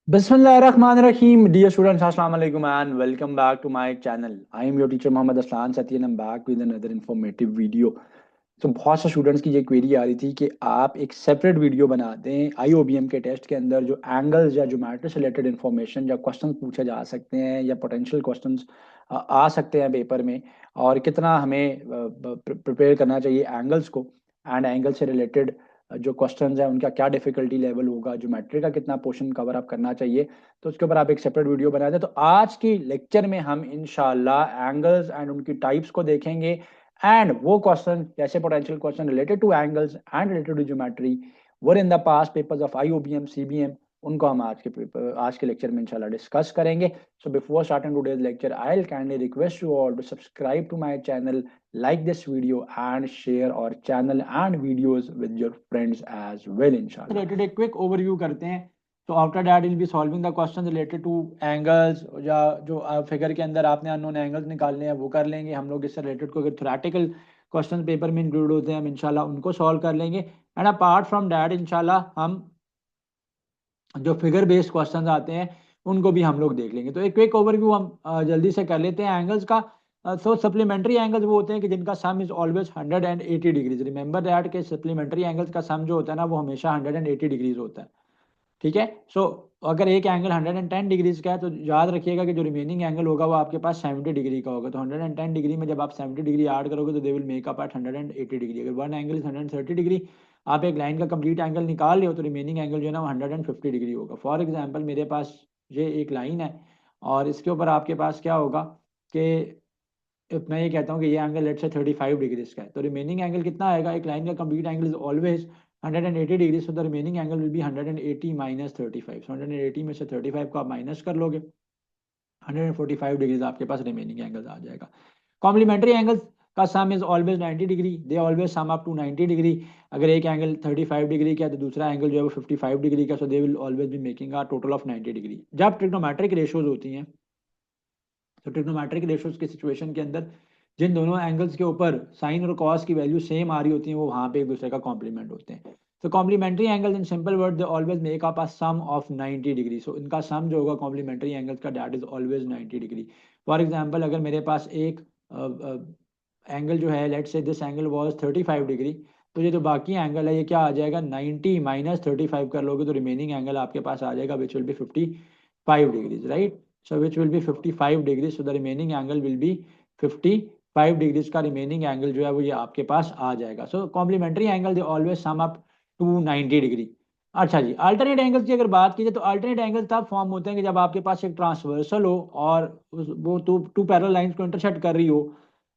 Bismillahirrahmanirrahim. Dear students, Assalamu alaikum and welcome back to my channel. I am your teacher Mohammad Aslan Sati and I'm back with another informative video. तो बहुत से students की ये query आ रही थी कि आप एक सेपरेट वीडियो बना दें आईओबीएम के टेस्ट के अंदर जो एंगल्स या ज्योमेट्री से रिलेटेड इंफॉर्मेशन या क्वेश्चन पूछे जा सकते हैं या पोटेंशियल क्वेश्चंस आ सकते हैं पेपर में, और कितना हमें प्रिपेयर करना चाहिए एंगल्स को, एंड एंगल से रिलेटेड जो क्वेश्चंस हैं उनका क्या डिफिकल्टी लेवल होगा, ज्योमेट्री का कितना पोर्शन कवर अप करना चाहिए, तो उसके ऊपर आप एक सेपरेट वीडियो बना दें। तो आज की लेक्चर में हम इंशाल्लाह एंगल्स एंड उनकी टाइप्स को देखेंगे, एंड वो क्वेश्चन जैसे potential question related to angles and related to geometry were in the past papers of IOBM CBM, उनको हम आज के लेक्चर में इंशाल्लाह डिस्कस करेंगे। So before starting today's lecture, I'll kindly request you all to subscribe to my channel, like this video and share our channel and videos with your friends as well inshallah. Related एक quick overview करते हैं। तो after that will be solving the question related to angles, या जो figure के अंदर आपने unknown angles निकालने हैं वो कर लेंगे हम लोग। इससे रिलेटेड को अगर थ्योरेटिकल क्वेश्चन पेपर में इंक्लूड होते हैं हम इंशाल्लाह उनको सॉल्व कर लेंगे। एंड अपार्ट फ्रॉम दैट इंशाल्लाह हम जो फिगर बेस्ड क्वेश्चंस आते हैं उनको भी हम लोग देख लेंगे। तो एक क्विक ओवरव्यू हम जल्दी से कर लेते हैं एंगल्स का। सो सप्लीमेंट्री एंगल्स वो होते हैं कि जिनका सम is always 180 degrees. Remember that के सप्लीमेंट्री एंगल्स का सम जो होता है ना वो हमेशा 180 डिग्रीज होता है। ठीक है। सो अगर एक एंगल 110 डिग्रीज का है तो याद रखिएगा कि जो रिमेनिंग एंगल होगा वो आपके पास 70 डिग्री का होगा। तो 110 डिग्री में जब आप 70 डिग्री ऐड करोगे तो they will make up at 180 degree. अगर वन एंगल इज 130 डिग्री, आप एक लाइन का कंप्लीट एंगल निकाल रहे हो तो रिमेनिंग एंगल जो है ना वो 150 डिग्री होगा। फॉर एग्जाम्पल मेरे पास ये एक लाइन है और इसके ऊपर आपके पास क्या होगा कि मैं ये कहता हूँ कि ये एंगल लेट से 35 डिग्रीज का है, तो रिमेनिंग एंगल कितना आएगा? एक लाइन का complete angle is always 180 degree, so the remaining angle will be 180 minus 35। सो 180 में से 35 को आप माइनस कर लोगे, 145 डिग्रीज आपके पास रिमेनिंग एंगल्स आ जाएगा। कॉम्प्लीमेंट्री एंगल्स का sum is always 90 degree, they always sum up to 90 degree. अगर एक एंगल 35 डिग्री का है तो दूसरा एंगल जो है वो 55 डिग्री का, so they will always be making a total of 90 degree. जब ट्रिग्नोमेट्रिक रेशियोज होती हैं तो ट्रिग्नोमेट्रिक रेशियोज की सिचुएशन के अंदर जिन दोनों एंगल्स के ऊपर साइन और कॉस की वैल्यू सेम आ रही होती है वो वहां पे एक दूसरे का कॉम्प्लीमेंट होते हैं। तो complementary angle in simple word they always make up a sum of 90 degree. So इनका सम जो होगा कॉम्प्लीमेंट्री एंगल्स का that is always 90 degree. For example अगर मेरे पास एक एंगल जो है let's say this angle was 35 degree, तो ये जो बाकी एंगल है ये क्या आ जाएगा? 90 माइनस 35 कर लोगे तो रिमेनिंग एंगल आपके पास आ जाएगा which will B 55 degrees, right? So which will be 55 degrees. So the remaining angle will be 55 degrees का remaining angle जो है वो ये आपके पास आ जाएगा। So complementary angle they always sum up to 90 degree. अच्छा जी, अल्टरनेट एंगल्स की अगर बात की जाए तो अल्टरनेट एंगल तब फॉर्म होते हैं कि जब आपके पास एक ट्रांसवर्सल हो और वो टू पैरेलल लाइंस को इंटरसेक्ट कर रही हो,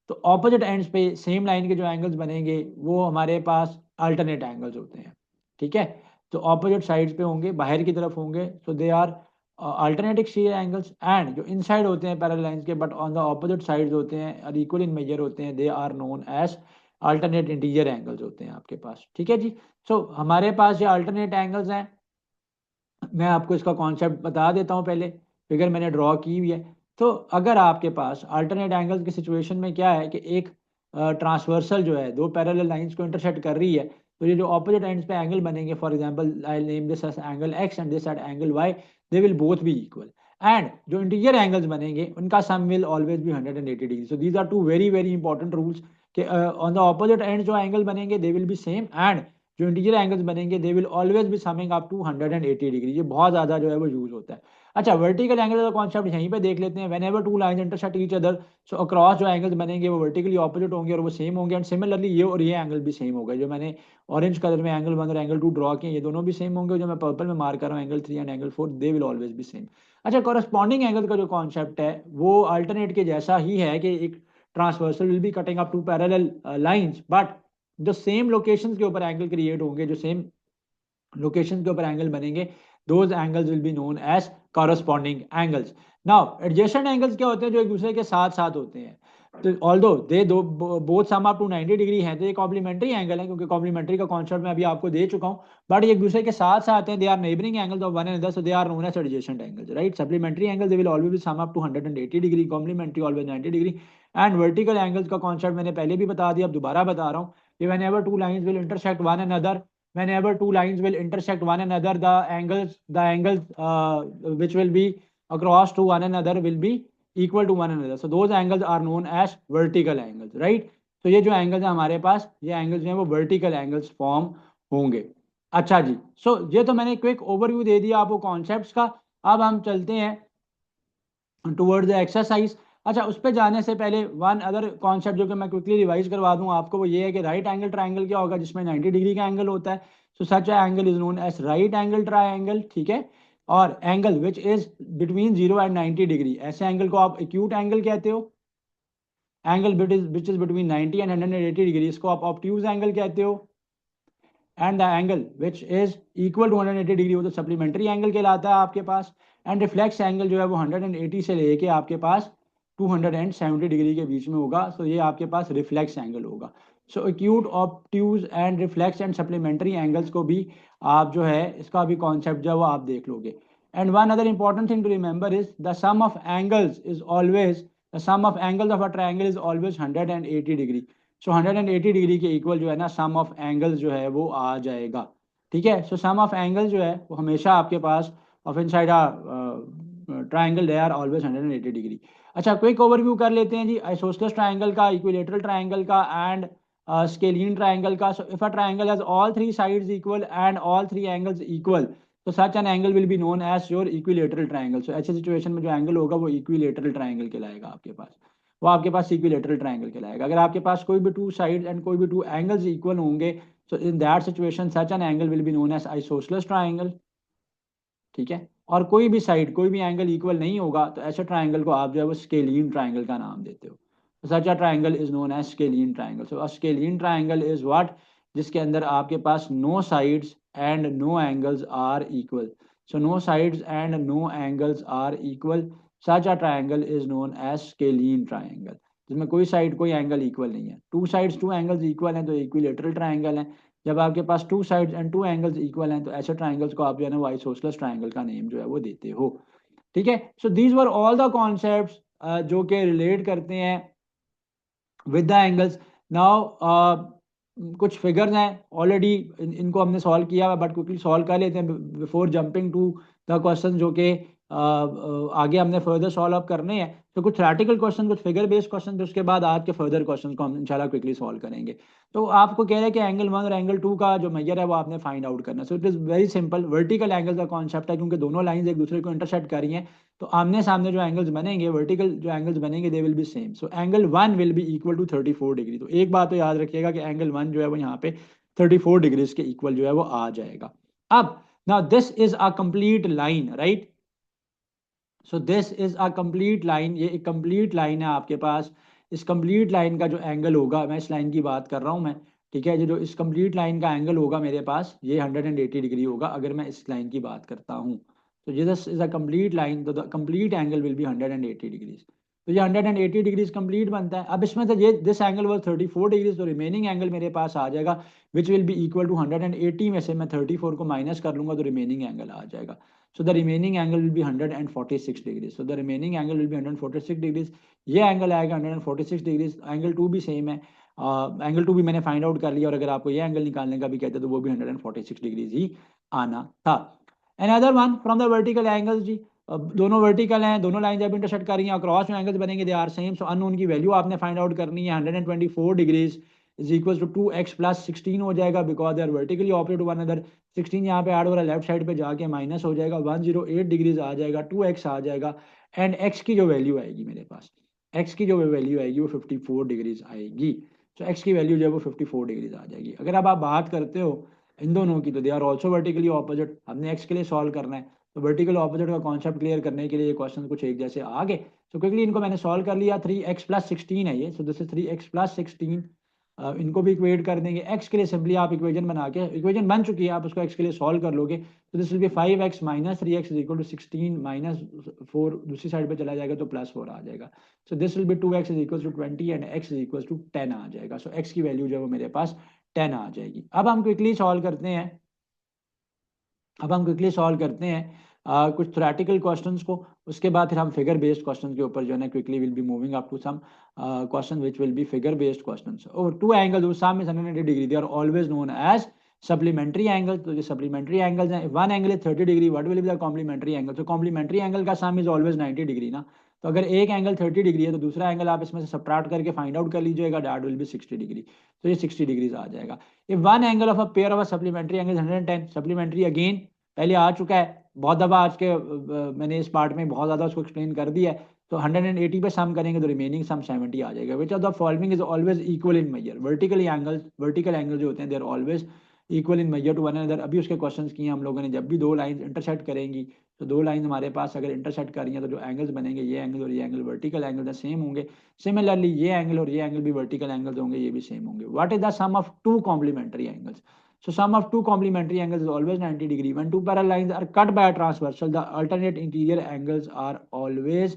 तो ऑपोजिट एंड्स पे सेम लाइन के जो एंगल्स बनेंगे वो हमारे पास अल्टरनेट एंगल्स होते हैं। ठीक है। तो ऑपोजिट साइड्स पे होंगे, बाहर की तरफ होंगे, so they are alternate exterior angles. And जो इनसाइड होते हैं पैरेलल लाइंस के but on the opposite sides होते हैं और इक्वल इन मेजर होते हैं, they are known as alternate interior angles होते हैं आपके पास। ठीक है जी। सो हमारे पास ये अल्टरनेट एंगल्स हैं। मैं आपको इसका कॉन्सेप्ट बता देता हूँ पहले, फिगर मैंने ड्रॉ की हुई है। तो अगर आपके पास अल्टरनेट एंगल्स की सिचुएशन में क्या है कि एक ट्रांसवर्सल जो है दो पैरेलल लाइंस को इंटरसेक्ट कर रही है, तो ये जो ऑपोजिट एंड्स पे एंगल बनेंगे, for example I name this as angle x and this at angle y, they will both be equal. And जो इंटीरियर एंगल्स बनेंगे उनका sum will always be 180 degree. So these are two very very important rules कि on the opposite end जो angle बनेंगे they will be same, and जो interior angles बनेंगे they will always be summing up to 180 degree. ये बहुत ज्यादा जो है वो यूज होता है। अच्छा, वर्टिकल एंगल का कॉन्सेप्ट यहीं पे देख लेते हैं। When ever two lines intersect each other, so across जो एंगल्स बनेंगे वो वर्टिकली ऑपोजिट होंगे और वो सेम होंगे। एंड सिमिलरली ये और ये एंगल भी सेम होगा। जो मैंने ऑरेंज कलर में एंगल 1 और एंगल 2 ड्रॉ किए ये दोनों भी सेम होंगे। जो मैं पर्पल में मार्क कर रहा हूँ angle 3 and angle 4, they will always B same. अच्छा, कॉरस्पॉन्डिंग एंगल का जो कॉन्सेप्ट है वो अल्टरनेट के जैसा ही है कि एक transversal will be cutting up to parallel lines, but जो सेम लोकेशन के ऊपर एंगल क्रिएट होंगे, जो सेम लोकेशन के ऊपर एंगल बनेंगे, those angles will be known as corresponding angles. Now adjacent angles क्या होते हैं? जो एक दूसरे के साथ साथ होते हैं। तो although they do both sum up to 90 degree है तो ये कॉम्प्लीमेंट्री एंगल है, क्योंकि कॉम्प्लीमेंट्री का कॉन्सेप्ट मैं अभी आपको दे चुका हूं। बट ये एक दूसरे के साथ साथ हैं, they are neighbouring angles of one another, so they are known as adjacent angles, right? Supplementary angle they will always be sum up to 180 degree, complementary always 90 degree. And vertical angles का concept मैंने पहले भी बता दिया, अब दोबारा बता रहा हूँ कि whenever two lines will intersect one another, whenever two lines will intersect one another, the angles which will be across to one another will be equal to one another. So those angles are known as vertical angles, right? तो ये जो angles है हमारे पास, ये angles जो है वो vertical angles form होंगे। अच्छा जी, सो ये तो मैंने क्विक ओवरव्यू दे दिया आपको कॉन्सेप्ट्स का। अब हम चलते हैं टुवर्ड्स द एक्सरसाइज। अच्छा, उस पर जाने से पहले वन अदर कॉन्सेप्ट जो कि मैं क्विकली रिवाइज करवा दूं आपको, वो ये है कि राइट एंगल ट्राइंगल क्या होगा, जिसमें 90 डिग्री का एंगल होता है। So such angle is known as right angle triangle, ठीक है। और angle which is between 0 and 90 degree, ऐसे एंगल को आप एक्यूट एंगल कहते हो। Angle which is between 90 and 180 degree, इसको आप ऑब्ट्यूज एंगल कहते हो। And the angle which is equal to 180 degree, वो तो सप्लीमेंट्री एंगल कहलाता है आपके पास। एंड रिफ्लेक्स एंगल जो है वो 180 से लेके आपके पास 270 डिग्री के बीच में होगा। सो ये आपके पास रिफ्लेक्स एंगल होगा। So acute, obtuse and reflex and supplementary angles को भी आप जो है इसका भी कॉन्सेप्ट जो है वो आप देख लोगे। And one other important thing to remember is the sum of angles is always, the sum of angles of a triangle is always 180 degree. So 180 degree के इक्वल जो है ना सम ऑफ एंगल्स जो है वो आ जाएगा, ठीक है। सो सम ऑफ एंगल जो है वो हमेशा आपके पास of inside triangle they are always 180 degree. अच्छा, क्विक ओवरव्यू कर लेते हैं जी आइसोसेलेस ट्राइंगल का, इक्विलेटरल ट्राइंगल का एंड स्केलियन ट्राइंगल का। So if a triangle has all three sides equal and all three angles equal, तो such an angle will be known as your equilateral triangle. So ऐसे situation में जो angle होगा वो equilateral triangle कहलाएगा आपके पास, वो आपके पास इक्विलेटरल ट्राइंगल कहलाएगा। अगर आपके पास कोई भी टू साइड एंड कोई भी टू एंगल्स इक्वल होंगे, so in that situation such an angle will be known as isosceles triangle, ठीक है। और कोई भी साइड कोई भी एंगल इक्वल नहीं होगा तो ऐसे ट्राइंगल को आप जो है वो स्केलियन ट्राइंगल का नाम देते हो। Such a triangle is known as scalene triangle. So a scalene triangle is what, जिसके अंदर आपके पास no sides and no angles are equal. So no sides and no angles are equal, such a triangle is known as scalene triangle, जिसमें कोई side कोई angle equal नहीं है। Two sides two angles equal हैं तो equilateral triangle है। जब आपके पास two sides and to angles equal हैं तो ऐसे ट्राइंगल्स को आप जो है ना आइसोसेलेस ट्राइंगल का नेम जो है वो देते हो, ठीक है। So these were all the concepts जो कि रिलेट करते हैं विद द एंगल्स। नाउ कुछ फिगर्स हैं ऑलरेडी, इनको हमने सॉल्व किया हुआ, बट क्विकली सॉल्व कर लेते हैं before jumping to the question जो कि आगे हमने फर्दर सॉल्व अप करने हैं। तो कुछ थ्योरेटिकल क्वेश्चन, कुछ फिगर बेस्ड क्वेश्चन, उसके बाद आज के फर्दर क्वेश्चन को हम इंशाल्लाह क्विकली सॉल्व करेंगे। तो आपको कह रहे हैं कि एंगल 1 और एंगल 2 का जो मेजर है वो आपने फाइंड आउट करना है। So it is very simple, vertical angle का कॉन्सेप्ट है, क्योंकि दोनों लाइंस एक दूसरे को इंटरसेक्ट कर रही हैं तो आमने सामने जो एंगल्स बनेंगे, वर्टिकल जो एंगल्स बनेंगे, they will be same. So angle 1 will be equal to 34 degree. तो एक बात तो याद रखिएगा कि एंगल 1 जो है वो यहाँ पे 34 डिग्रीज के इक्वल जो है वो आ जाएगा। अब now this is a complete line, right. So this is a complete line, ये एक कंप्लीट लाइन है आपके पास। इस कंप्लीट लाइन का जो एंगल होगा, मैं इस लाइन की बात कर रहा हूँ मैं, ठीक है। जो इस कंप्लीट लाइन का एंगल होगा मेरे पास, ये 180 डिग्री होगा अगर मैं इस लाइन की बात करता हूँ। तो ये this is a complete line, तो the complete angle will be 180 degrees. तो ये 180 डिग्रीज कंप्लीट बनता है। अब इसमें से ये दिस एंगल वाज 34 डिग्रीज, तो रिमेनिंग एंगल मेरे पास आ जाएगा which will be equal to 180 में से मैं 34 को माइनस कर लूंगा तो रिमेनिंग एंगल आ जाएगा। So the remaining angle will be 146 degrees. So the remaining angle will be 146 degrees. ये एंगल आएगा 146 डिग्रीज। एंगल 2 भी सेम है, एंगल 2 भी मैंने फाइंड आउट कर लिया, और अगर आपको ये एंगल निकालने का भी कहते तो वो भी 146 डिग्रीज ही आना था। Another one from the vertical angles जी, दोनों वर्टिकल हैं, दोनों लाइन जब इंटरसेक्ट कर रही हैं, अक्रॉस में एंगल्स बनेंगे, they are same. So unknown की वैल्यू आपने फाइंड आउट करनी है। 124 degrees is equal to 2x plus 16 हो जाएगा, because they are vertically opposite one another. 16 यहाँ पे ऐड हो रहा है, लेफ्ट साइड पे जाके माइनस हो जाएगा, 108 डिग्रीज आ जाएगा, 2x आ जाएगा। एंड x की जो वैल्यू आएगी मेरे पास, x की जो वैल्यू आएगी वो 54 डिग्रीज आएगी। तो x की वैल्यू जो है वो 54 डिग्रीज आ जाएगी। अगर अब आप बात करते हो इन दोनों की, तो they are also vertically opposite. हमने x के लिए सॉल्व करना है, तो वर्टिकल ऑपोजिट का कॉन्सेप्ट क्लियर करने के लिए ये क्वेश्चन कुछ एक जैसे आ गए। तो क्विकली इनको मैंने सॉल्व कर लिया। 3x प्लस 16 है ये, सो दिस इज 3x प्लस 16। इनको भी इक्वेट कर देंगे। x के लिए सिंपली आप इक्वेशन बना के, इक्वेशन बन चुकी है, आप उसको x के लिए सॉल्व कर लोगे, तो this will be 5x minus 3x is equal to 16 minus 4 दूसरी साइड पे चला जाएगा तो प्लस 4 आ जाएगा। So this will be 2x is equal to 20 and x is equal to 10 आ जाएगा। सो x की वैल्यू जो है वो मेरे पास 10 आ जाएगी। अब हम क्विकली सॉल्व करते हैं, कुछ थ्योरेटिकल क्वेश्चंस को, उसके बाद फिर हम फिगर बेस्ड क्वेश्चन के ऊपर जो है ना quickly will be moving up to some question which will be figure based questions. और two angles whose sum is 180 degree, they are always known as supplementary angle, तो ये सप्लीमेंट्री एंगल्स हैं। One angle is 30 degree, what will be the complementary angle? तो complementary angle का sum is always 90 degree ना। तो अगर एक angle 30 degree है तो दूसरा एंगल आप इसमें से सबट्रैक्ट करके फाइंड आउट कर लीजिएगा, दैट विल बी 60 डिग्री। तो ये 60 डिग्रीज आ जाएगा। If one angle of a pair of a supplementary angle 110, supplementary again पहले आ चुका है बहुत दफा, आज के मैंने इस पार्ट में बहुत ज़्यादा उसको एक्सप्लेन कर दिया है। तो 180 पे सम करेंगे तो रिमेनिंग सम 70 आ जाएगा। Which of the following is always equal in measure? Vertical angle जो होते हैं they are always equal in measure to one another. अभी उसके क्वेश्चंस किए हम लोगों ने। जब भी दो लाइन इंटरसेक्ट करेंगी तो दो लाइन हमारे पास अगर इंटरसेक्ट कर रही हैं तो जो एंगल्स बनेंगे, ये एंगल और ये एंगल वर्टिकल एंगल सेम होंगे। सिमिलरली ये एंगल और ये एंगल भी वर्टिकल एंगल्स होंगे, ये भी सेम होंगे। What is the sum of two complementary angles? So sum of two complementary angles is always 90 degree. When two parallel lines are cut by a transversal, the alternate interior angles are always,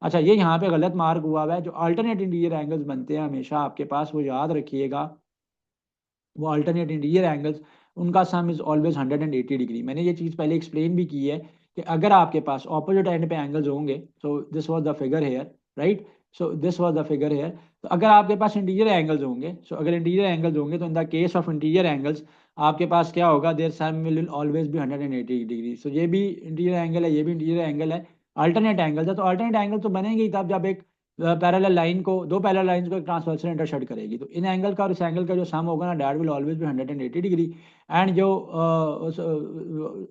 अच्छा ये यहाँ पे गलत mark हुआ है। जो alternate interior angles बनते हैं हमेशा आपके पास, वो याद रखिएगा, वो अल्टरनेट इंटीरियर एंगल्स, उनका सम इज ऑलवेज 180 डिग्री। मैंने ये चीज़ पहले एक्सप्लेन भी की है कि अगर आपके पास ऑपोजिट एंड पे एंगल्स होंगे, so this was the figure here, right, so this was the figure here. तो अगर आपके पास इंटीरियर एंगल्स होंगे, सो अगर इंटीरियर एंगल्स होंगे तो in the case of interior angles आपके पास क्या होगा, देयर सम विल ऑलवेज भी 180 डिग्री। सो ये भी इंटीरियर एंगल है, ये भी इंटीरियर एंगल है, अल्टरनेट एंगल है। तो अल्टरनेट एंगल तो बनेंगे ही तब जब एक पैरेलल लाइन को, दो पैरेलल लाइंस को एक ट्रांसवर्सल इंटरसेक्ट करेगी। तो इन एंगल का और इस एंगल का जो सम होगा ना, that will always be 180 degree. And जो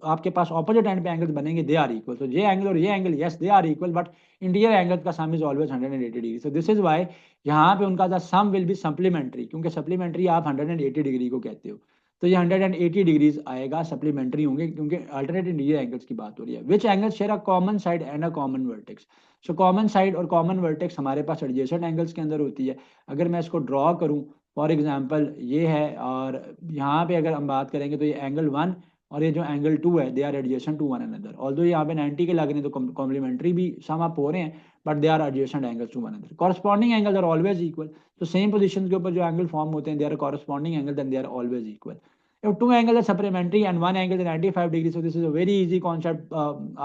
आपके पास ऑपोजिट एंड पे एंगल्स बनेंगे दे आर इक्वल। तो ये एंगल और ये angle, yes they are equal, but interior angle का sum is always 180 degree. So this is why यहाँ पे उनका the sum will be supplementary, क्योंकि सप्लीमेंट्री आप 180 डिग्री को कहते हो। तो ये 180 डिग्रीज आएगा, सप्लीमेंट्री होंगे, क्योंकि अल्टरनेट इंटीरियर एंगल्स की बात हो रही है। Which angle share a common side and a common vertex? So common side और कॉमन वर्टेक्स हमारे पास एडजेसेंट एंगल्स के अंदर होती है। अगर मैं इसको ड्रॉ करूं, फॉर एग्जांपल ये है, और यहाँ पे अगर हम बात करेंगे तो ये एंगल 1 और ये जो एंगल 2 है, they are adjacent to one another. Although यहाँ पे 90 के लग रहे हैं तो कॉम्प्लीमेंट्री भी सम अप हो रहे हैं, but they are adjacent angles to one another. Corresponding angles are always equal. तो सेम पोजीशन के ऊपर जो एंगल फॉर्म होते हैं, they are corresponding angle, then they are always equal. If two angles are supplementary and one angle is 95 degree, so this is a very easy concept।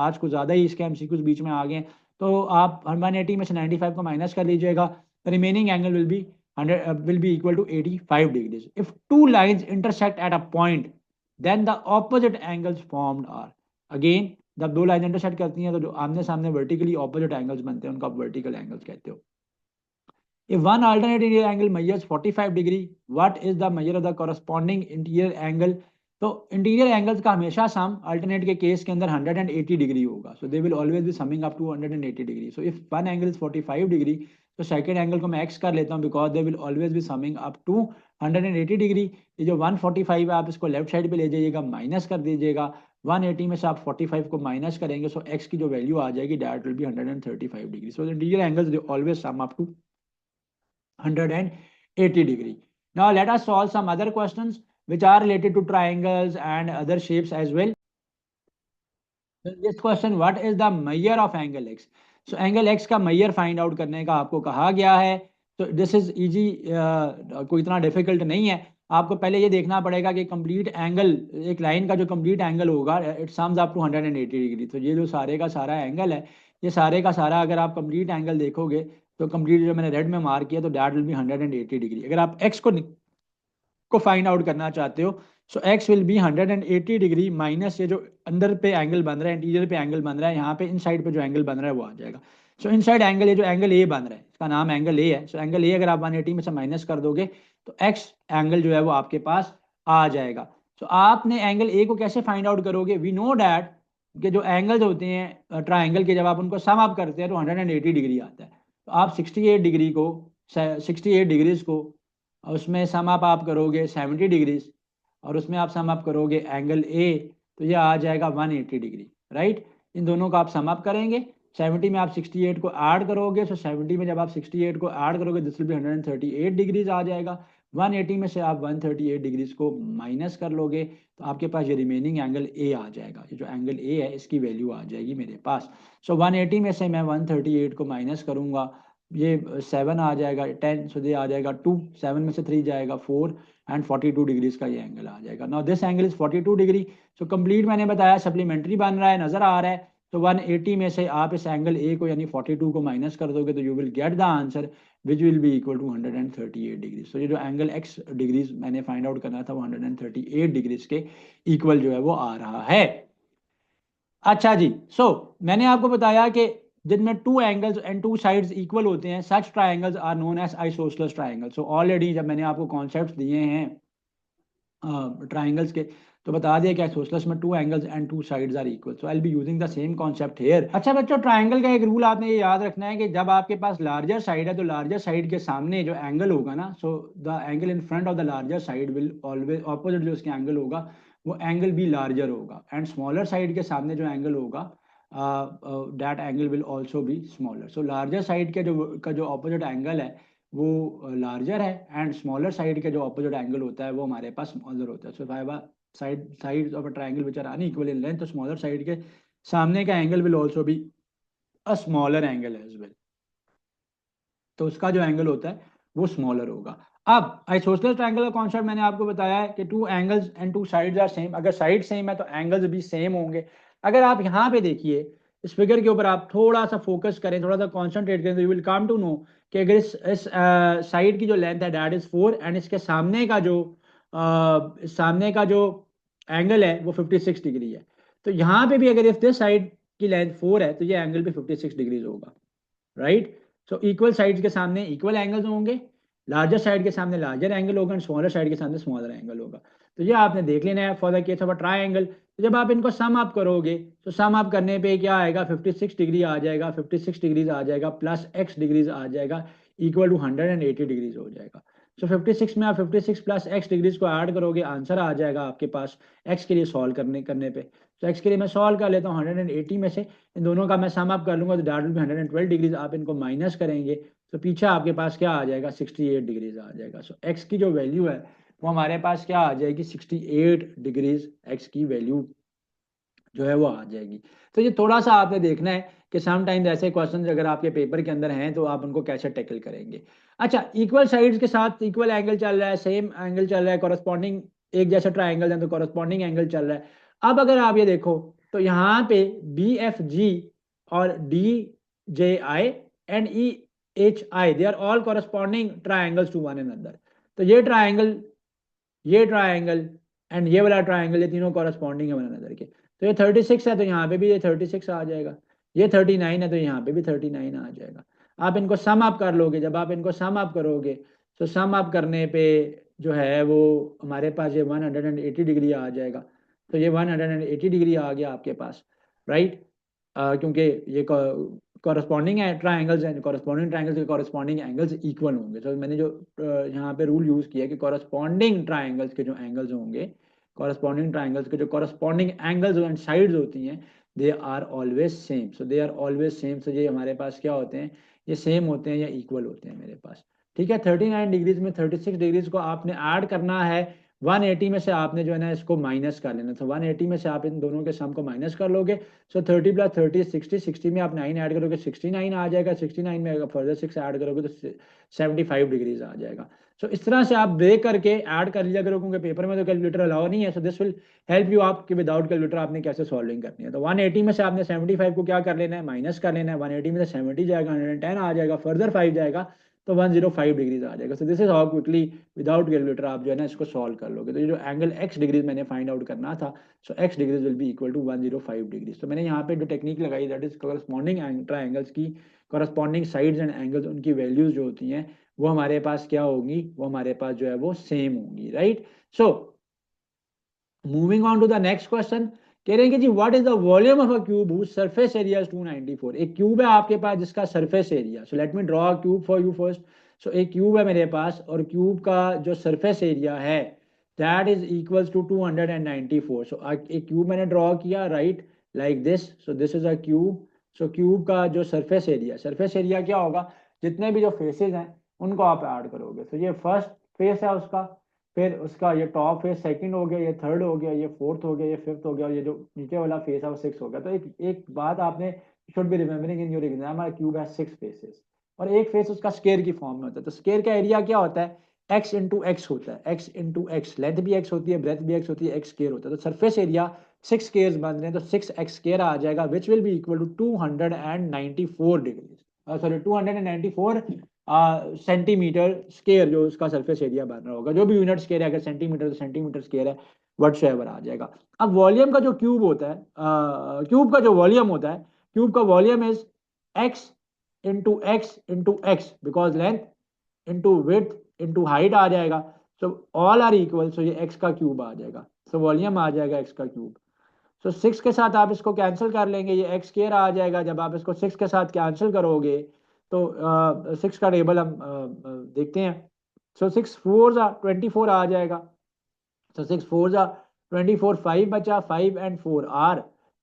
आज कुछ ज़्यादा ही इसके एमसीक्यूज बीच में आ गए हैं। तो आप 180 में से 95 को माइनस कर लीजिएगा, remaining angle will B 100 will be equal to 85 degrees. If two lines intersect at a point, then the opposite angles formed are, again जब दो लाइन इंटरसेक्ट करती हैं तो जो आमने सामने वर्टिकली ऑपोजिट एंगल्स बनते हैं उनको आप वर्टिकल एंगल्स कहते हो। If one alternate interior angle measures 45 degree, what is the measure of the corresponding interior angle? तो इंटीरियर एंगल्स का हमेशा सम अल्टरनेट के केस के अंदर 180 डिग्री होगा। So they will always be summing up to 180 degree. So if one angle is 45 degree, तो second angle को मैं एक्स कर लेता हूँ, because they will always be summing up to 180 degree. ये जो 145 है आप इसको लेफ्ट साइड पे ले जाइएगा, माइनस कर दीजिएगा। 180 में से आप 45 को माइनस करेंगे, सो एक्स की जो वैल्यू आ जाएगी that will be 135 degree. So interior angles they always sum up to 180 degree. Now let us solve some other questions which are related to triangles and other shapes as well. So this question, what is the measure of angle x? So angle x का measure find out करने का आपको कहा गया है। तो this is easy, कोई इतना डिफिकल्ट नहीं है। आपको पहले ये देखना पड़ेगा कि कंप्लीट एंगल, एक लाइन का जो कंप्लीट एंगल होगा, it sums up to 180 degree. तो ये जो सारे का सारा एंगल है, ये सारे का सारा अगर आप कंप्लीट एंगल देखोगे तो कंप्लीट जो मैंने रेड में मार्क किया तो दैट विल बी 180 डिग्री। अगर आप एक्स को फाइंड आउट करना चाहते हो, so x will be 180 degree minus ये जो अंदर पे एंगल बन रहा है, इंटीरियर पे एंगल बन रहा है, यहाँ पे इन साइड पे जो एंगल बन रहा है वो आ जाएगा। सो इन साइड एंगल, ये जो एंगल ए बन रहा है इसका नाम एंगल ए है। सो एंगल ए अगर आप 180 में से माइनस कर दोगे तो एक्स एंगल जो है वो आपके पास आ जाएगा। सो आपने एंगल ए को कैसे फाइंड आउट करोगे? वी नो डैट कि जो एंगल्स होते हैं ट्राइंगल के, जब आप उनको सम अप करते हैं तो 180 डिग्री आता है। तो आप 68 डिग्री को, 68 डिग्रीज को उसमें सम अप आप करोगे 70 डिग्रीज, और उसमें आप सम अप करोगे एंगल ए, तो ये आ जाएगा 180 डिग्री, राइट। इन दोनों का आप सम अप करेंगे, 70 में आप 68 को ऐड करोगे, सो 70 में जब आप 68 को ऐड करोगे दिस विल बी 138 डिग्रीज आ जाएगा। 180 में से आप 138 डिग्रीज को माइनस कर लोगे तो आपके पास ये रिमेनिंग एंगल ए आ जाएगा। ये जो एंगल ए है इसकी वैल्यू आ जाएगी मेरे पास। सो 180 में से मैं 138 को माइनस करूंगा, ये 7 आ जाएगा, 10, सो ये आ जाएगा 2, 7 में से 3 जाएगा 4 एंड 42 डिग्रीज का ये एंगल आ जाएगा। Now this angle is 42 degree. So complete मैंने बताया सप्लीमेंट्री बन रहा है, नजर आ रहा है। तो 180 में से आप इस एंगल ए को यानी 42 को माइनस कर दोगे तो you will get the answer which will be equal to 138 degrees. तो ये जो एंगल एक्स डिग्रीज मैंने फाइंड आउट करना था वो 138 डिग्रीज के इक्वल जो है वो आ रहा है। अच्छा जी, मैंने आपको बताया कि जिनमें two angles and two sides equal होते हैं such triangles are known as isosceles triangle. So already जब मैंने आपको कॉन्सेप्ट्स दिए हैं ट्राइंगल्स के तो बता दिया कि आइसोसेलेस में two angles and two sides are equal. So I will be using the same concept here. अच्छा बच्चों, ट्राइंगल का एक रूल आपने ये याद रखना है कि जब आपके पास लार्जर साइड है तो लार्जर साइड के सामने जो एंगल होगा ना, so the angle in front of the larger side will always opposite जो उसके एंगल होगा वो एंगल भी लार्जर होगा, एंड स्मॉलर साइड के सामने जो एंगल होगा that angle will also be smaller. So larger side के जो ऑपोजिट एंगल है वो लार्जर है, एंड स्मॉलर साइड के जो ऑपोजिट एंगल होता है वो हमारे पास स्मॉलर होता है। So five sides of a triangle which are unequal in length, तो स्मॉलर साइड के सामने का angle will also be a smaller angle as well. तो उसका जो एंगल होता है वो स्मॉलर होगा। अब आइसोसेलेस ट्रायंगल का कॉन्सेप्ट मैंने आपको बताया है कि two angles and two sides are same. अगर साइड सेम है तो एंगल्स भी सेम होंगे। अगर आप यहाँ पे देखिए इस फिगर के ऊपर आप थोड़ा सा फोकस करें, थोड़ा सा कॉन्सेंट्रेट करें तो you will come to know कि अगर इस साइड की जो लेंथ है दैट इज 4 एंड इसके सामने का जो एंगल है वो 56 डिग्री है। तो यहाँ पे भी अगर इस दिस साइड की लेंथ 4 है तो ये एंगल भी 56 डिग्रीज होगा, राइट। सो इक्वल साइड्स के सामने इक्वल एंगल्स होंगे, लार्जर साइड के सामने लार्जर एंगल होगा, स्मॉलर साइड के सामने स्मॉलर एंगल होगा। तो ये आपने देख लेना है for the case of a triangle. तो जब आप इनको सम अप करोगे तो सम अप करने पे क्या आएगा, 56 डिग्री आ जाएगा, 56 डिग्रीज आ जाएगा प्लस एक्स डिग्रीज आ जाएगा इक्वल टू 180 डिग्रीज हो जाएगा। सो 56 में आप 56 प्लस एक्स डिग्रीज को ऐड करोगे, आंसर आ जाएगा आपके पास एक्स के लिए सॉल्व करने पे। तो एक्स के लिए मैं सॉल्व कर लेता हूँ 180 में से इन दोनों का मैं सम अप कर लूंगा तो दैट विल बी 112 डिग्रीज। आप इनको माइनस करेंगे तो पीछे आपके पास क्या आ जाएगा, 68 डिग्रीज आ जाएगा। सो एक्स की जो वैल्यू है वो हमारे पास क्या आ जाएगी, 68 डिग्रीज एक्स की वैल्यू जो है वो आ जाएगी। तो ये थोड़ा सा आपने देखना है कि समटाइम्स ऐसे क्वेश्चन अगर आपके पेपर के अंदर हैं तो आप उनको कैसे टैकल करेंगे। अच्छा, इक्वल साइड्स के साथ इक्वल एंगल चल रहा है, सेम एंगल चल रहा है, कॉरस्पॉन्डिंग एक जैसा ट्राइंगल है तो कॉरस्पॉन्डिंग एंगल चल रहा है। अब अगर आप ये देखो तो यहाँ पे बी एफ जी और D J I and E H I they are all corresponding triangles to one another. तो ये ट्राइंगल एंड ये वाला ट्राइंगल ये तीनों कॉरस्पॉन्डिंग है वन अनदर के। तो ये 36 है तो यहाँ पे भी ये 36 आ जाएगा, ये 39 है तो यहाँ पे भी 39 आ जाएगा। आप इनको सम अप कर लोगे, जब आप इनको सम अप करोगे तो सम अप करने पे जो है वो हमारे पास ये 180 डिग्री आ जाएगा। तो ये 180 डिग्री आ गया आपके पास, राइट। क्योंकि ये कॉरस्पॉन्डिंग है ट्राइंगल्स हैं, कॉरस्पॉन्डिंग ट्राइंगल्स के कॉरस्पॉन्डिंग एंगल्स इक्वल होंगे। तो मैंने जो यहाँ पे रूल यूज किया कि कॉरस्पॉन्डिंग ट्राइंगल्स के जो एंगल्स होंगे, कॉरस्पॉन्डिंग ट्राइंगल्स के जो कॉरस्पॉन्डिंग एंगल्स एंड साइड्स होती हैं they are always same. So they are always same. So ये हमारे पास क्या होते हैं, ये सेम होते हैं या इक्वल होते हैं मेरे पास, ठीक है। 39 डिग्रीज में 36 डिग्रीज को आपने ऐड करना है, 180 में से आपने जो है ना इसको माइनस कर लेना। तो 180 में से आप इन दोनों के सम को माइनस कर लोगे। सो 30 प्लस 30 60, 60 में आप 9 ऐड करोगे 69 आ जाएगा, 69 में अगर फर्दर 6 ऐड करोगे तो 75 डिग्रीज आ जाएगा। सो इस तरह से आप ब्रेक करके ऐड कर लिया करो, क्योंकि पेपर में तो कैलकुलेटर अलाउ नहीं है। सो दिस विल हेल्प यू आप कि विदाउट कैलकुलेटर आपने कैसे सॉल्विंग करनी है। तो 180 में से आपने 75 को क्या कर लेना है, माइनस कर लेना है। 180 में से 70 जाएगा, 110 आ जाएगा, फर्दर 5 जाएगा तो 105 डिग्रीज आ जाएगा। So this is how quickly without calculator आप जो है ना इसको सॉल्व कर लोगे। तो ये जो एंगल एक्स डिग्रीज मैंने फाइंड आउट करना था, so x degrees will be equal to 105 degrees. तो मैंने यहाँ पे जो टेक्निक लगाई दैट इज कॉरस्पॉन्डिंग ट्राइंगल्स की कॉरस्पॉन्डिंग साइड्स एंड एंगल्स उनकी वैल्यूज जो होती हैं वो हमारे पास क्या होंगी, वो हमारे पास जो है वो सेम होंगी, right. So moving on to the next question, कह रहे हैं कि जी what is the volume of a cube whose surface area is 294। एक क्यूब है आपके पास जिसका surface area, so let me draw a cube for you first. So एक क्यूब है मेरे पास और क्यूब का जो सरफेस एरिया है that is equals to 294। So एक क्यूब मैंने ड्रॉ किया, right, like this. So this is a cube. So cube का जो सरफेस एरिया क्या होगा, जितने भी जो फेसेस हैं उनको आप ऐड करोगे। तो ये फर्स्ट फेस है उसका, फिर उसका ये टॉप फेस सेकंड हो गया, ये थर्ड हो गया, ये फोर्थ हो गया, ये फिफ्थ हो गया, और ये जो नीचे वाला फेस है वो सिक्स हो गया। तो एक बात आपने should be remembering in your exam, cube है 6 फेसेस और एक फेस उसका स्केयर की फॉर्म में होता है। तो स्केयर का एरिया क्या होता है, एक्स इंटू एक्स होता है, एक्स इंटू एक्स, लेंथ भी एक्स होती है, ब्रेथ भी एक्स होती है, एक्स स्केयर होता है। तो सरफेस एरिया 6 स्केयर्स बन रहे हैं तो 6 एक्स स्केयर आ जाएगा, which will be equal to 294 degree, sorry 294 centimetre square, जो उसका सरफेस एरिया बन रहा होगा। जो भी यूनिट स्केयर है, अगर सेंटीमीटर तो सेंटीमीटर स्केयर है, वट एवर आ जाएगा। अब वॉल्यूम का जो क्यूब होता है, क्यूब का जो वॉल्यूम होता है, क्यूब का volume is x into x, because length into width into height आ जाएगा। So all are equal, so ये एक्स का क्यूब आ जाएगा, सो वॉल्यूम आ जाएगा एक्स का क्यूब। सो 6 के साथ आप इसको कैंसिल कर लेंगे, ये एक्स स्क्वायर आ जाएगा। जब आप इसको 6 के साथ कैंसिल करोगे तो 6 का टेबल हम देखते हैं। सो 6 फोर 24 आ जाएगा। So 6 fours are 24, 5 बचा, 5 and 4 are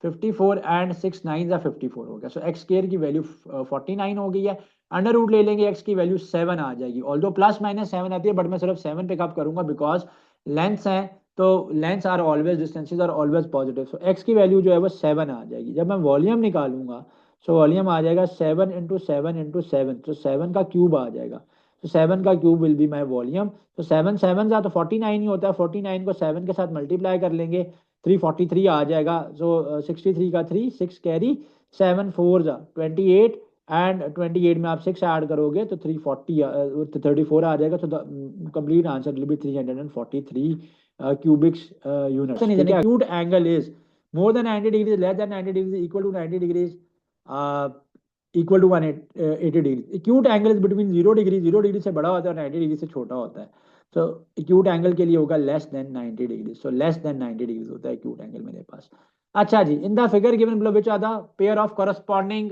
54 and 6 nines are 54 हो गया। सो एक्स स्केयर की वैल्यू 49 हो गई है। अंडर रूट ले लेंगे, एक्स की वैल्यू 7 आ जाएगी। ऑल्दो प्लस माइनस 7 आती है, बट मैं सिर्फ 7 पिकअप करूंगा बिकॉज लेंथ्स हैं, तो lengths are always, distances are always positive. So x की वैल्यू जो है वो 7 आ जाएगी। जब मैं वॉल्यूम निकालूंगा, सो वॉल्यूम आ जाएगा 7 इंटू 7 इंटू 7, तो 7 का क्यूब आ जाएगा। तो 7 का cube will be my volume. तो 7 7 जा तो 49 ही होता है, 49 को 7 के साथ मल्टीप्लाई कर लेंगे, 343 आ जाएगा। सो 63 का 3, 6 कैरी, 7 फोर जा 28 एंड 28 में आप 6 ऐड करोगे तो 340 34 आ जाएगा। तो complete answer will be 343 cubic units. ठीक है, acute angle is more than 90 degrees, less than 90 degrees, equal to 90 degrees, uh, equal to 180 degree. Acute angle is between 0 degree, 0 degree से बड़ा होता है और 90 डिग्री से छोटा होता है। तो एक्यूट एंगल के लिए होगा less than 90 degree. So less than 90 degree होता है एक्यूट एंगल मेरे पास। अच्छा जी, in the figure given below which are the pair of corresponding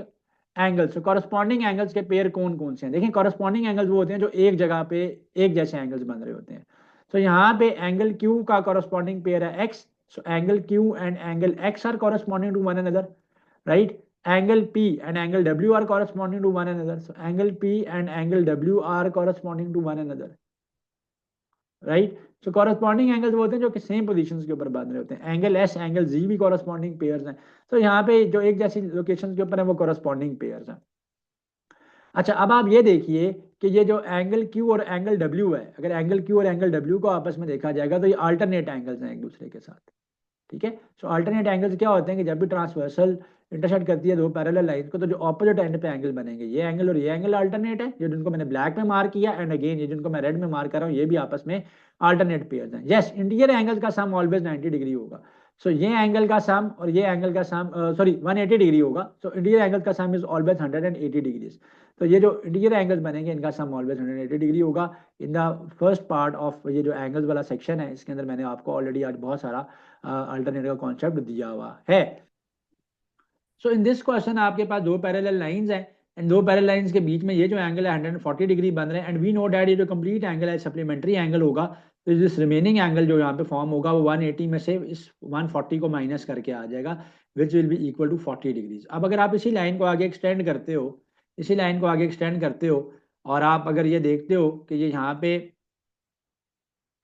angles. Corresponding angles के पेयर कौन कौन से हैं? देखिए, कॉरस्पॉन्डिंग एंगल्स वो होते हैं जो एक जगह पे एक जैसे एंगल्स बन रहे होते हैं। तो यहाँ पे एंगल क्यू का कॉरस्पॉन्डिंग पेयर है x. So angle q and angle x are corresponding to one another, right? Angle P and angle W are corresponding to one another. So angle P and angle W are corresponding to one another, right? So corresponding angles वो होते हैं जो कि same positions के ऊपर बन रहे होते हैं। एंगल S, एंगल Z भी corresponding पेयर्स हैं। तो यहाँ पे जो एक जैसी लोकेशन के ऊपर है वो corresponding पेयर्स हैं। अच्छा, अब आप ये देखिए कि ये जो एंगल Q और एंगल W है, अगर एंगल Q और एंगल W को आपस में देखा जाएगा तो ये अल्टरनेट एंगल्स हैं एक दूसरे के साथ। ठीक है, सो अल्टरनेट एंगल्स क्या होते हैं कि जब भी ट्रांसवर्सल इंटरसेक्ट करती है दो पैरेलल लाइंस को, तो जो ऑपोजिट एंड पे एंगल बनेंगे, ये एंगल और ये एंगल अल्टरनेट है, जो जिनको मैंने ब्लैक में मार्क किया, एंड अगेन ये जिनको मैं रेड में मार्क कर रहा हूँ, ये भी आपस में अल्टरनेट पेयर्स हैं। यस, इंटीरियर एंगल्स का सम ऑलवेज 90 डिग्री होगा। सो ये एंगल का सम और ये एंगल का सम, सॉरी 180 डिग्री होगा। सो इंटीरियर एंगल का सम इज ऑलवेज 180 डिग्रीज। तो ये जो इंटीरियर एंगल्स बनेंगे इनका सम ऑलवेज 180 डिग्री होगा। In the first part of ये जो एंगल्स वाला सेक्शन है, इसके अंदर मैंने आपको ऑलरेडी आज बहुत सारा अल्टरनेट का कॉन्सेप्ट दिया हुआ है। सो इन दिस क्वेश्चन आपके पास दो पैरेलल लाइंस हैं, एंड दो पैरेलल लाइंस के बीच में ये जो एंगल है 140 डिग्री बन रहे हैं, एंड वी नो डैट ये जो कंप्लीट एंगल है सप्लीमेंट्री एंगल होगा। तो दिस रिमेनिंग एंगल जो यहाँ पे फॉर्म होगा वो 180 में से इस 140 को माइनस करके आ जाएगा, which will be equal to 40 degrees. अब अगर आप इसी लाइन को आगे एक्सटेंड करते हो, इसी लाइन को आगे एक्सटेंड करते हो, और आप अगर ये देखते हो कि ये यहाँ पे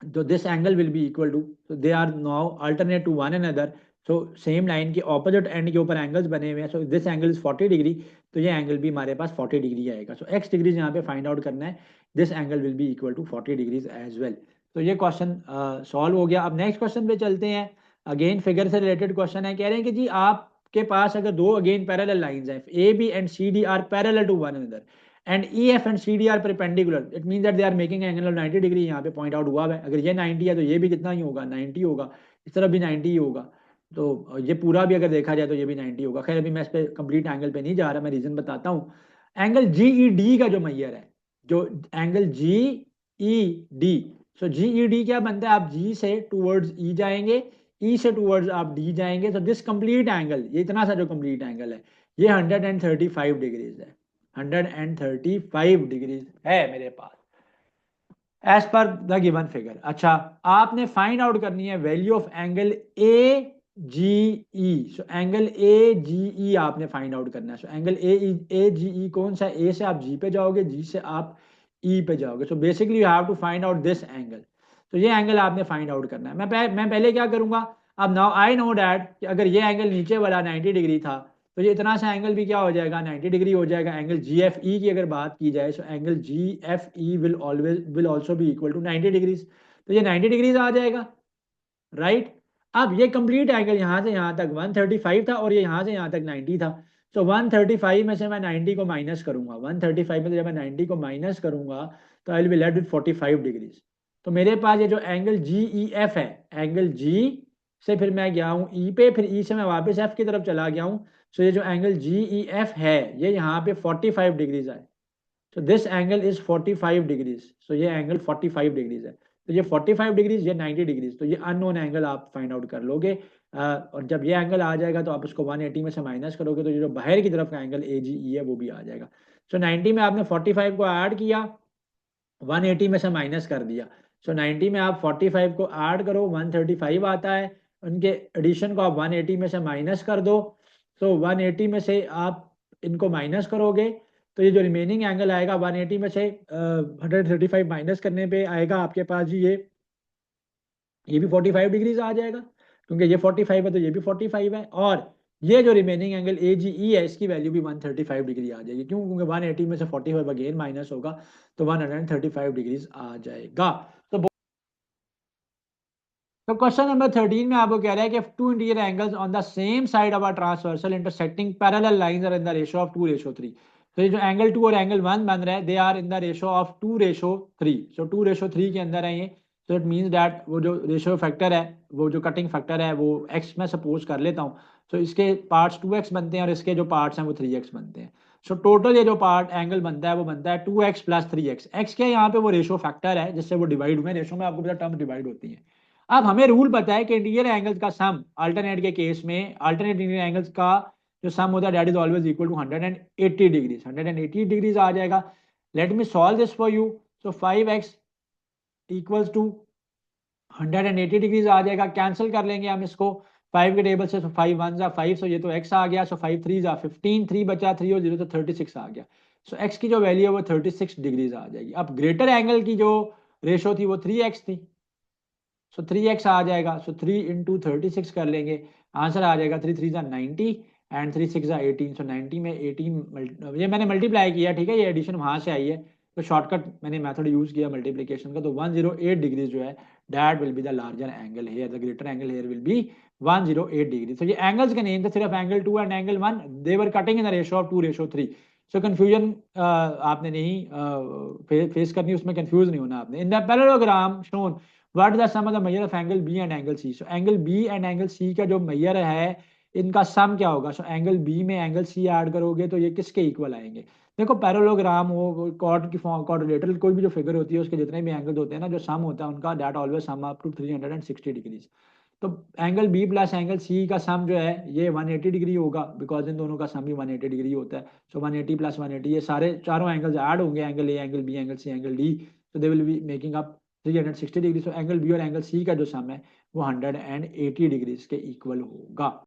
तो this angle will be equal to, so they are now alternate to one another, so same line के ऑपोजिट एंड के ऊपर एंगल्स बने हुए हैं। So this angle is 40 degree, तो ये एंगल भी हमारे पास 40 डिग्री आएगा। सो एक्स डिग्रीज यहाँ पे फाइंड आउट करना है, this angle will be equal to 40 degrees as well. तो ये क्वेश्चन सॉल्व हो गया। अब नेक्स्ट क्वेश्चन पे चलते हैं। अगेन फिगर से रिलेटेड क्वेश्चन है, कह रहे हैं कि जी आपके पास अगर दो अगेन पैरेलल लाइंस हैं, A B and C D are parallel to one another, and E F and C D are perpendicular, it mean that they are making angle of 90 degree. यहाँ पे पॉइंट आउट हुआ है, अगर ये 90 है तो ये भी कितना ही होगा, 90 होगा। इस तरफ भी 90 ही होगा, तो ये पूरा भी अगर देखा जाए तो ये भी 90 होगा। खैर अभी मैं इस पे कंप्लीट एंगल पे नहीं जा रहा, मैं रीजन बताता हूँ। एंगल जी ई डी का जो मैयर है, जो एंगल जी ई डी, सो जी ई डी क्या बनता है, आप जी से टूवर्ड्स ई जाएंगे, ई से टूवर्ड्स आप डी जाएंगे, तो दिस कंप्लीट एंगल, ये इतना सा जो कंप्लीट एंगल है, ये 135 डिग्रीज है, 135 डिग्रीज है मेरे पास as per the given figure. अच्छा, आपने फाइंड आउट करनी है value of angle A G E. So angle A G E आपने फाइंड आउट करना है। सो एंगल ए जी ई कौन सा है, ए से आप जी पे जाओगे, जी से आप ई पे जाओगे। So basically you have to find out this angle. तो ये एंगल आपने फाइंड आउट करना है। मैं पहले क्या करूंगा, अब नाउ आई नो डैट कि अगर ये एंगल नीचे वाला 90 डिग्री था, तो ये इतना सा एंगल भी क्या हो जाएगा, 90 डिग्री हो जाएगा। एंगल जी एफ ई की अगर बात की जाए, so angle G F E will also भी इक्वल टू 90 डिग्रीज। तो ये 90 डिग्रीज आ जाएगा, राइट। अब ये कंप्लीट एंगल यहाँ से यहाँ तक 135 था और ये यहाँ से यहाँ तक 90 था। तो 135 में से मैं 90 को माइनस करूंगा, 135 में से जब मैं 90 को माइनस करूंगा तो आई will be left with 45 degrees. तो मेरे पास ये जो एंगल जी ई एफ है, एंगल जी से फिर मैं गया हूँ ई पे, फिर ई से मैं वापस एफ की तरफ चला गया हूँ। सो ये जो एंगल जी ई एफ है ये यहाँ पे 45 डिग्रीज है। So this angle is 45 degrees. So ये एंगल 45 डिग्रीज है। तो ये 45 डिग्रीज, ये 90 डिग्रीज। तो ये अननोन एंगल आप फाइंड आउट कर लोगे। और जब ये एंगल आ जाएगा तो आप उसको 180 में से माइनस करोगे तो ये जो बाहर की तरफ का एंगल ए जी ई है वो भी आ जाएगा। सो 90 में आपने 45 को ऐड किया, 180 में से माइनस कर दिया। सो 90 में आप 45 को ऐड करो, 135 आता है। उनके एडिशन को आप 180 में से माइनस कर दो। सो 180 में से आप इनको माइनस करोगे तो ये जो रिमेनिंग एंगल आएगा 180 में से 135 माइनस करने पे आएगा आपके पास जी ये भी 45 डिग्रीज आ जाएगा, क्योंकि ये 45 है तो ये भी 45 है। और ये जो रिमेनिंग एंगल ए जी ई है इसकी वैल्यू भी 135 डिग्री आ जाएगी। क्यों? क्योंकि 180 में से 45 अगेन माइनस होगा तो 135 डिग्रीज आ जाएगा। तो क्वेश्चन नंबर 13 में आपको कह रहा है कि two interior angles on the same side of a transversal intersecting parallel lines are in the ratio of 2:3। तो ये जो एंगल 2 और एंगल 1 बन रहा है they are in the ratio of 2:3। So 2:3 के अंदर है ये। सो इट मींस दैट वो जो रेशियो फैक्टर है, वो जो कटिंग फैक्टर है वो x में सपोज कर लेता हूँ। सो इसके पार्ट्स 2x बनते हैं और इसके जो पार्ट्स हैं वो 3x बनते हैं। सो टोटल ये जो पार्ट एंगल बनता है वो बनता है 2x प्लस 3x। x क्या है यहाँ पे, वो रेशियो फैक्टर है जिससे वो डिवाइड हुए। रेशियो में आपको पता टर्म डिवाइड होती है। अब हमें रूल पता है कि इंटीरियर एंगल्स का सम अल्टरनेट के केस में, अल्टरनेट इंटीरियर एंगल्स का जो सम होता है that is always equal to 180 degrees. 180 degrees आ जाएगा। Let me solve this for you. So 5x equals to 180 degrees आ जाएगा। कैंसिल कर लेंगे हम इसको 5 के टेबल से। 5 1 जा 5, सो ये तो x आ गया। सो 5 3 जा 15, 3 बचा 3 और 0 तो 36 आ गया। सो x की जो वैल्यू है वो 36 डिग्रीज आ जाएगी। अब ग्रेटर एंगल की जो रेशो थी वो 3x थी। सो 3x आ जाएगा। सो 3 इंटू 36 कर लेंगे, आंसर आ जाएगा 3 3 90 एंड 3 6 18। सो 90 में 18 ये मैंने मल्टीप्लाई किया, ठीक है, ये एडिशन वहां से आई है तो शॉर्टकट मैंने मेथड यूज किया मल्टीप्लिकेशन का। तो 108 डिग्री जो है that will be the larger angle here, the greater angle here will be 108 degree. तो ये एंगल्स के नेम थे सिर्फ angle 2 and angle 1, they were cutting in the ratio of 2:3। So confusion आपने नहीं फेस करनी, उसमें कंफ्यूज नहीं होना आपने। In the parallelogram shown what is the sum of the measure of angle B and angle C. So angle B and angle C का जो major है इनका सम क्या होगा। सो एंगल बी में एंगल सी ऐड करोगे तो ये किसके इक्वल आएंगे। देखो पैरेललोग्राम हो, कॉर्ड की फॉर्म, क्वाड्रिलेटरल, कोई भी जो फिगर होती है उसके जितने भी एंगल्स होते हैं ना, जो सम होता है उनका that always sum up to 360 degrees. तो angle B plus angle C का सम जो है ये 180 डिग्री होगा, बिकॉज इन दोनों का सम भी 180 डिग्री होता है। सो 180 प्लस 180 ये सारे चारों एंगल्स ऐड होंगे, angle A, angle B, angle C, angle D. तो they will be making up 360 degree. So angle B और एंगल सी का जो सम है वो 180 डिग्रीज के इक्वल होगा।